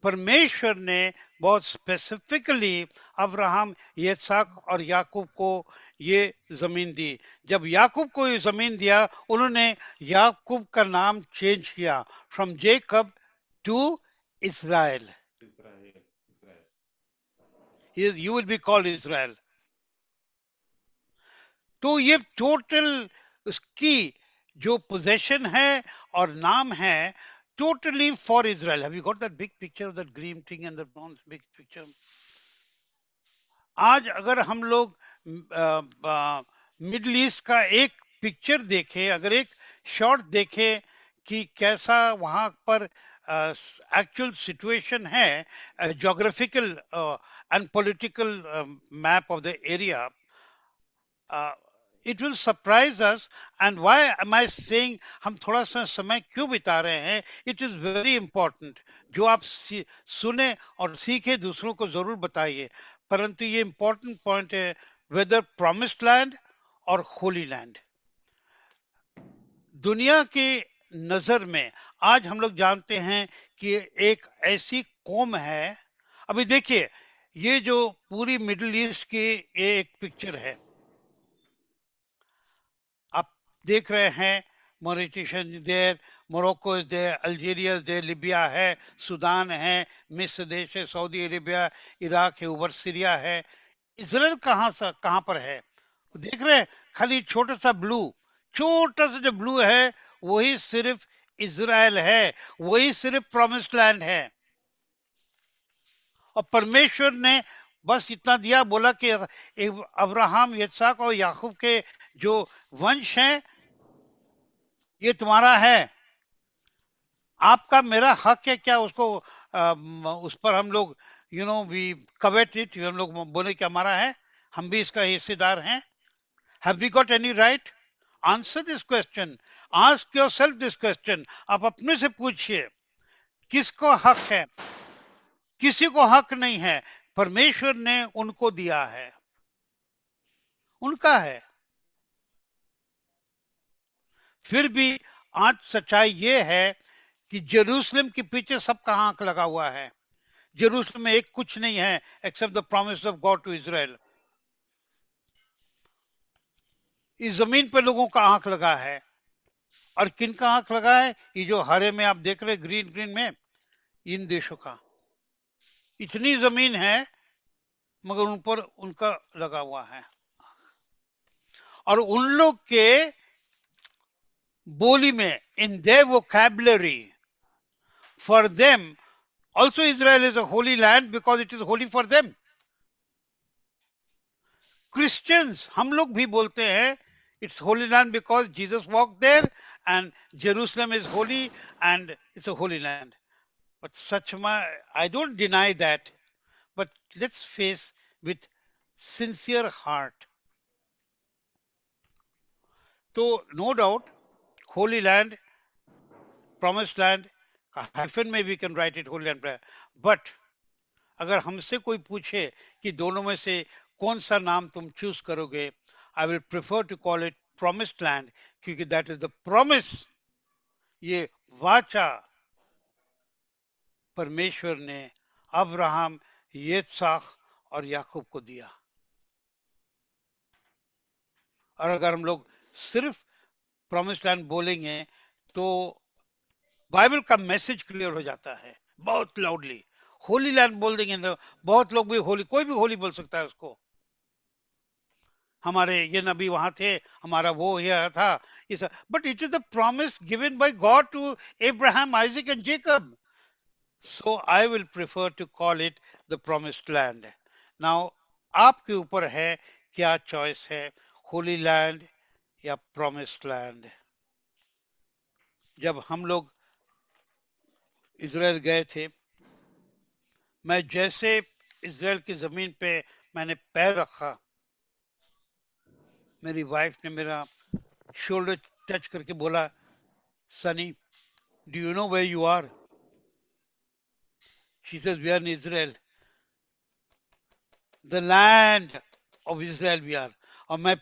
परमेश्वर ने बहुत स्पेसिफिकली अब्राहम, इसहाक और याकूब को ये जमीन दी. जब याकूब को ये जमीन दिया, उन्होंने याकूब का नाम चेंज किया from Jacob to Israel. You will be called Israel. तो ये टोटल उसकी जो पोजेशन है और नाम है, totally for Israel. Have you got that big picture of that green thing and the bronze big picture? आज अगर हम लोग मिडिल ईस्ट का एक पिक्चर देखें, अगर एक शॉट देखें कि कैसा वहां पर एक्चुअल सिचुएशन है, geographical and political map of the area, it will surprise us. And why am I saying हम थोड़ा सा समय क्यों बिता रहे हैं? It is very important. जो आप सुने और सीखे दूसरों को जरूर बताइए, परंतु ये important point है, whether promised land और holy land. दुनिया की नजर में आज हम लोग जानते हैं कि एक ऐसी कौम है, अभी देखिए ये जो पूरी मिडिल ईस्ट की ये एक पिक्चर है, आप देख रहे हैं, Mauritania there, Morocco is there, Algeria is there, Libya है, सूडान है, मिस्र देश है, सऊदी अरेबिया, इराक है, ऊपर सीरिया है। इसराइल कहाँ पर है? देख रहे हैं, खाली छोटा सा ब्लू, छोटा सा जो ब्लू है वही सिर्फ इजराइल है, वही सिर्फ प्रॉमिस्ड लैंड है। और परमेश्वर ने बस इतना दिया, बोला कि अब्राहम, इसहाक और याकूब के जो वंश हैं ये तुम्हारा है, आपका मेरा हक है क्या उसको उस पर हम लोग वी कवेट इट, हम लोग बोले कि हमारा है, हम भी इसका हिस्सेदार हैं। Have we got any right? Answer this question, ask yourself this question. आप अपने से पूछिए, किसको हक है? किसी को हक नहीं है, परमेश्वर ने उनको दिया है, उनका है। फिर भी आज सच्चाई ये है कि जेरूसलम के पीछे सबका आंख लगा हुआ है। जेरूसलम में एक कुछ नहीं है except the promise of God to Israel. इस जमीन पे लोगों का आंख लगा है, और किन का आंख लगा है? ये जो हरे में आप देख रहे ग्रीन ग्रीन में, इन देशों का। इतनी जमीन है मगर उन पर उनका लगा हुआ है, और उन लोग के बोली में, in their vocabulary, for them also Israel is a holy land because it is holy for them. Christians, हम लोग भी बोलते हैं it's holy land because Jesus walked there, and Jerusalem is holy and it's a holy land. But I don't deny that, but let's face with sincere heart. So no doubt, holy land, promised land, hyphen में we can write it holy land prayer. But अगर हमसे कोई पूछे कि दोनों में से कौन सा नाम तुम चूज करोगे, I will prefer to call it promised land, क्योंकि दैट इज द प्रॉमिस, ये वाचा परमेश्वर ने अब्राहम, इसहाक और याकूब को दिया। और अगर हम लोग सिर्फ प्रॉमिस्ड लैंड बोलेंगे तो बाइबल का मैसेज क्लियर हो जाता है बहुत लाउडली। होली लैंड बोल देंगे ना, बहुत लोग भी होली, कोई भी होली बोल सकता है उसको। हमारे ये नबी वहां थे, हमारा वो यह था, इस, but it is the promise given by God to Abraham, Isaac and Jacob. So I will prefer to call it the promised land. Now आपके ऊपर है क्या चॉइस है, होली लैंड या प्रॉमिस्ड लैंड। जब हम लोग इजराइल गए थे, मैं जैसे इजराइल की जमीन पे मैंने पैर रखा, मेरी वाइफ ने मेरा शोल्डर टच करके बोला, sonny, do you know where you are? She says we are in Israel, the land of Israel we are. और मैं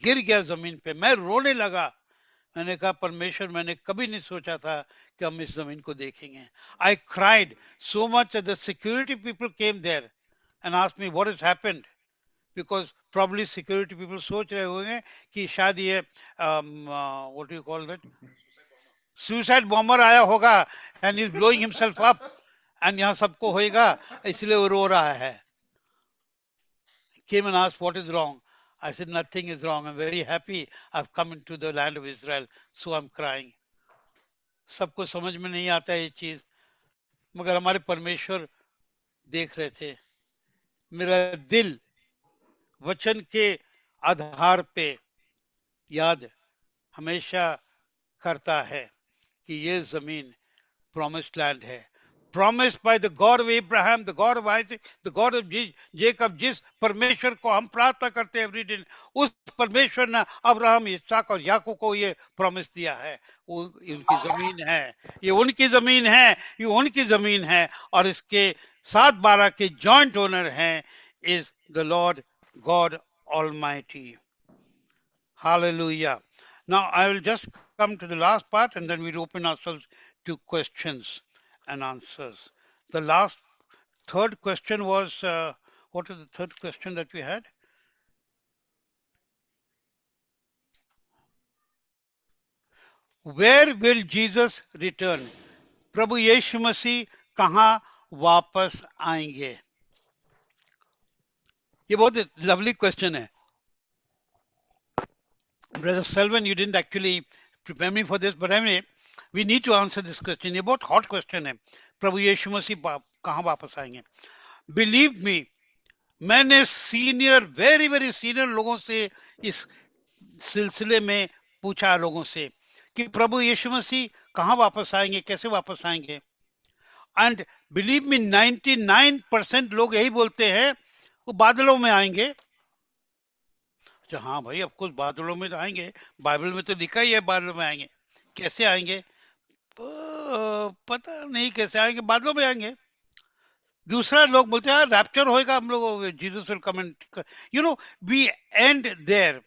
गिर गया जमीन पे, मैं रोने लगा। मैंने कहा, परमेश्वर, मैंने कभी नहीं सोचा था कि हम इस जमीन को देखेंगे। I cried so much that the security people came there and asked me what has happened, because probably security people सोच रहे होंगे कि शायद ये what do you call that, suicide bomber आया होगा and is blowing himself up, and यहाँ सबको होएगा इसलिए वो रो रहा है। Came and asked what is wrong. I said nothing is wrong. I'm very happy I've come into the land of Israel, so I'm crying. सबको समझ में नहीं आता ये चीज, मगर हमारे परमेश्वर देख रहे थे। मेरा दिल वचन के आधार पे याद हमेशा करता है कि ये जमीन प्रॉमिस्ड लैंड है, promised by the God of Abraham, the God of Isaac, the God of Jacob। जिस परमेश्वर को हम प्रार्थना करते हैं एवरी दिन, उस परमेश्वर ने अब्राहम, इसहाक और याकूब को ये प्रॉमिस दिया है। वो उनकी जमीन है, ये उनकी जमीन है, ये उनकी जमीन है, और इसके 7-12 के जॉइंट ओनर हैं is the Lord God almighty. Hallelujah. Now I will just come to the last part and then we'll open ourselves to questions and answers. The last third question was, what is the third question that we had? Where will Jesus return? प्रभु यीशु मसीह कहाँ वापस आएंगे? ये बहुत lovely question है. Brother Selvan, you didn't actually prepare me for this, but anyway, we need to answer this question. ये बहुत hot question है. प्रभु यीशु मसीह कहाँ वापस आएंगे? Believe me, मैंने सीनियर, वेरी वेरी सीनियर लोगों से इस सिलसिले में पूछा, लोगों से कि प्रभु यीशु मसीह कहाँ वापस आएंगे, कैसे वापस आएंगे. एंड बिलीव मी, 99% लोग यही बोलते हैं वो बादलों में आएंगे. अच्छा हाँ भाई, ऑफ कोर्स बादलों में तो आएंगे, बाइबल में तो लिखा ही है बादलों में आएंगे. कैसे आएंगे? पता नहीं कैसे आएंगे, बादलों में आएंगे. दूसरा लोग बोलते हैं रैप्चर होएगा, हम लोग Jesus will come and, you know, we end there.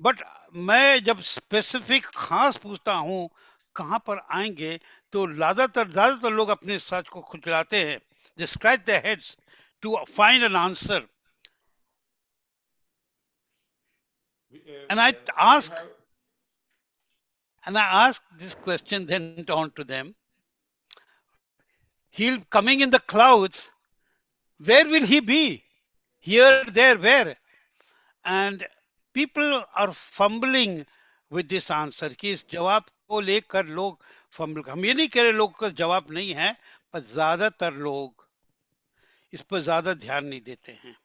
But मैं जब स्पेसिफिक खास पूछता हूँ कहाँ पर आएंगे, तो ज्यादातर लोग अपने सच को खुजलाते हैं. They scratch their heads to find an answer. And I asked this question then on to them. He'll coming in the clouds. Where will he be? Here, there, where? And people are fumbling with this answer. कि इस जवाब को लेकर लोग fumble. हम ये नहीं कह रहे लोग का जवाब नहीं है, पर ज्यादातर लोग इस पर ज्यादा ध्यान नहीं देते हैं.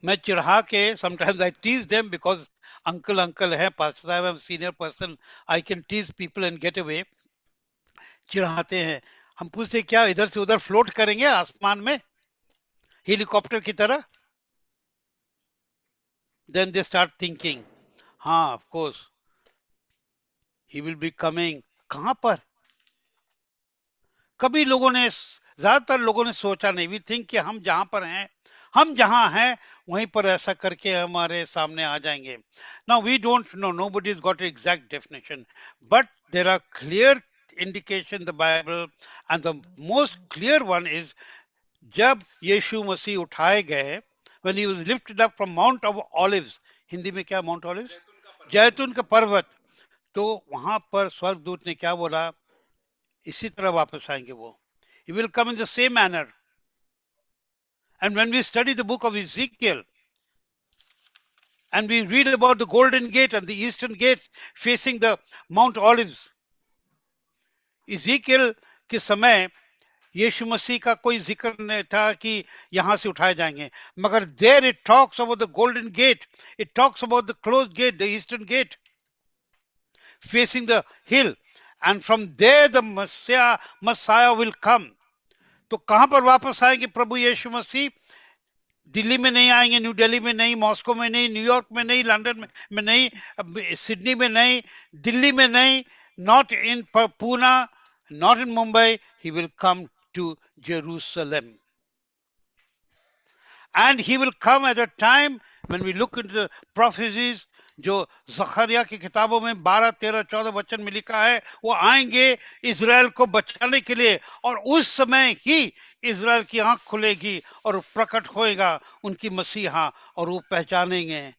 मैं चिढ़ा के, sometimes I tease them because uncle है, pastor साहब, I'm senior person, I can tease people and get away. चिढ़ाते हैं. हम पूछते क्या इधर से उधर फ्लोट करेंगे आसमान में हेलीकॉप्टर की तरह? Then they start thinking, हाँ of course he will be coming. कहाँ पर? कभी लोगों ने, ज्यादातर लोगों ने सोचा नहीं. We think कि हम जहां पर हैं, हम जहां हैं वहीं पर ऐसा करके हमारे सामने आ जाएंगे. Now we don't know, nobody's got an exact definition, but there are clear indication in the Bible, and the most clear one is जब यीशु मसीह उठाए गए, when he was lifted up from Mount of Olives, Hindi में क्या Mount Olives? जैतून का पर्वत. तो वहां पर स्वर्गदूत ने क्या बोला? इसी तरह वापस आएंगे वो. He will come in the same manner. And when we study the book of Ezekiel, and we read about the Golden Gate and the Eastern Gates facing the Mount Olives, Ezekiel के समय यीशु मसीह का कोई जिक्र नहीं था कि यहाँ से उठाए जाएंगे. मगर there it talks about the Golden Gate, it talks about the closed gate, the Eastern Gate, facing the hill, and from there the Messiah will come. तो कहां पर वापस आएंगे प्रभु यीशु मसीह? दिल्ली में नहीं आएंगे, न्यू दिल्ली में नहीं, मॉस्को में नहीं, न्यूयॉर्क में नहीं, लंदन में नहीं, सिडनी में नहीं, दिल्ली में नहीं, not in Pune, not in Mumbai. He will come to Jerusalem. And he will come at a time when we look into the prophecies, जो ज़करिया की किताबों में 12, 13, 14 वचन में लिखा है, वो आएंगे इजराइल को बचाने के लिए. और उस समय ही इजराइल की आंख खुलेगी और प्रकट होएगा उनकी मसीहा, और वो पहचानेंगे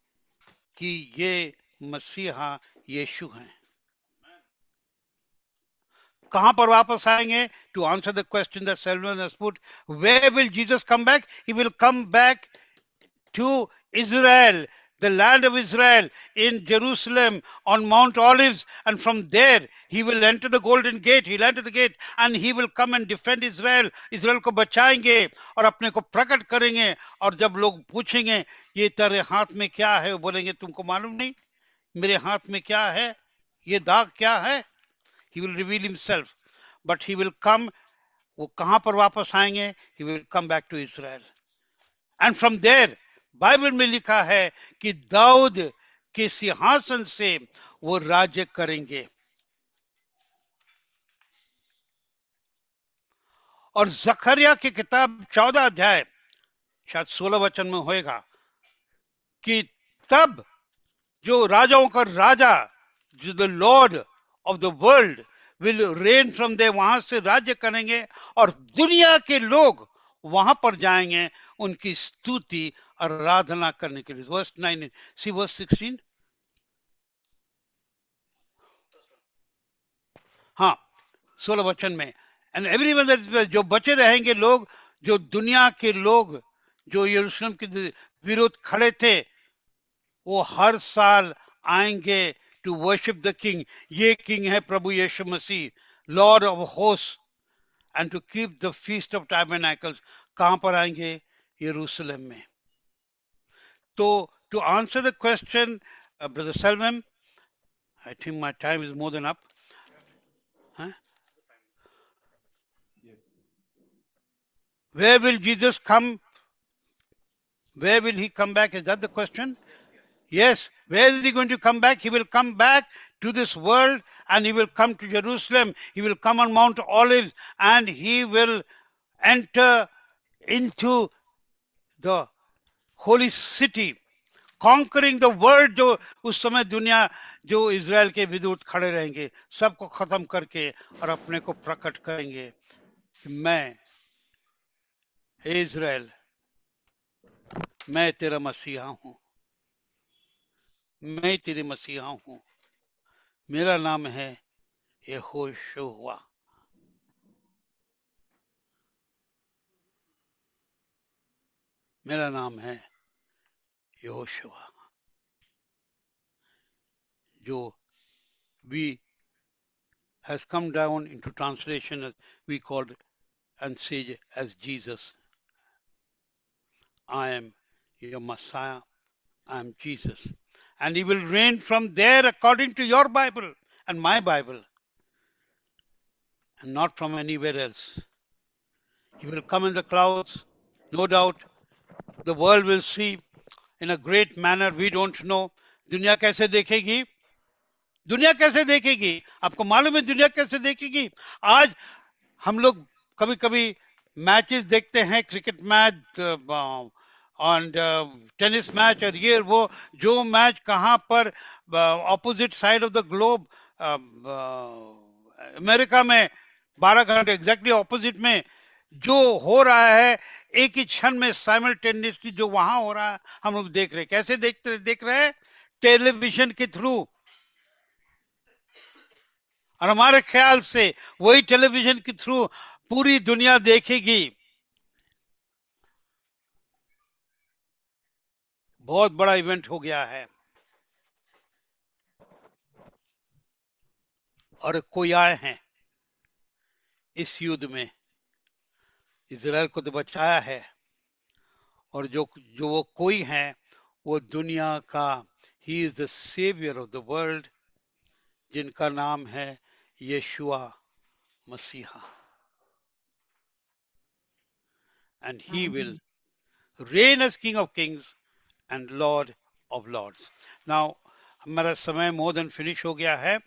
कि ये मसीहा यीशु हैं. कहां पर वापस आएंगे? To answer the question that Selvan has put, where will Jesus come back? He will come back to Israel, the land of Israel, in Jerusalem on Mount Olives, and from there he will enter the Golden Gate. He'll enter the gate and he will come and defend Israel. Israel को बचाएंगे और अपने को प्रकट करेंगे. और जब लोग पूछेंगे ये तेरे हाथ में क्या है, वो बोलेंगे तुमको मालूम नहीं मेरे हाथ में क्या है, ये दाग क्या है? He will reveal himself, but he will come. वो कहां पर वापस आएंगे? He will come back to Israel, and from there Bible में लिखा है कि दाऊद के सिंहासन से वो राज्य करेंगे. और जकरिया की किताब 14 अध्याय शायद 16 वचन में होएगा कि तब जो राजाओं का राजा, जो the Lord of the world will reign from there, वहां से राज्य करेंगे और दुनिया के लोग वहां पर जाएंगे उनकी स्तुति और आराधना करने के लिए। वर्स 9, सी वर्स 16। हाँ, 16 वचन में, एंड एवरीवन दैट, जो बचे रहेंगे लोग, जो दुनिया के लोग जो यरूशलेम के विरोध खड़े थे, वो हर साल आएंगे टू वर्शिप द किंग। ये किंग है प्रभु यीशु मसीह, lord of host, and to keep the feast of tabernacles. कहां पर आएंगे? यरूशलेम में। तो to answer the question brother Salman, I think my time is more than up. Yes. Where will Jesus come? Where will he come back? Is that the question? Yes. Where is he going to come back? He will come back to this world, and he will come to Jerusalem. He will come on Mount Olives, and he will enter into the holy city, conquering the world। जो उस समय दुनिया, जो Israel के विरुद्ध खड़े रहेंगे, सबको खत्म करके और अपने को प्रकट करेंगे कि मैं इजराइल, मैं तेरा मसीहा हूं, मैं तेरे मसीहा हूं, मेरा नाम है यहोशुआ। मेरा नाम है यहोशुआ, जो we has come down into translation as we called and say as Jesus. I am your Messiah, I am Jesus, and he will reign from there according to your Bible and my Bible, and not from anywhere else. He will come in the clouds, no doubt. The world will see in a great manner, we don't know. दुनिया कैसे देखेगी? दुनिया कैसे देखेगी? आपको मालूम है दुनिया कैसे देखेगी? आज हम लोग कभी कभी मैचेस देखते हैं, क्रिकेट मैच और टेनिस मैच, और ये वो, जो मैच कहाँ पर opposite side of the globe, America में 12 घंटे एग्जैक्टली ऑपोजिट में जो हो रहा है, एक ही क्षण में साइमल्टेनियसली जो वहां हो रहा है हम लोग देख रहे हैं। कैसे देख रहे हैं? टेलीविजन के थ्रू। और हमारे ख्याल से वही टेलीविजन के थ्रू पूरी दुनिया देखेगी। बहुत बड़ा इवेंट हो गया है, और कोई आए हैं इस युद्ध में, इजराइल को तो बचाया है, और जो वो कोई है वो दुनिया का, he is the saviour of the world, जिनका नाम है यीशुआ मसीहा, and he will reign as King of Kings and Lord of Lords. Now, हमारा समय more than finish हो गया है।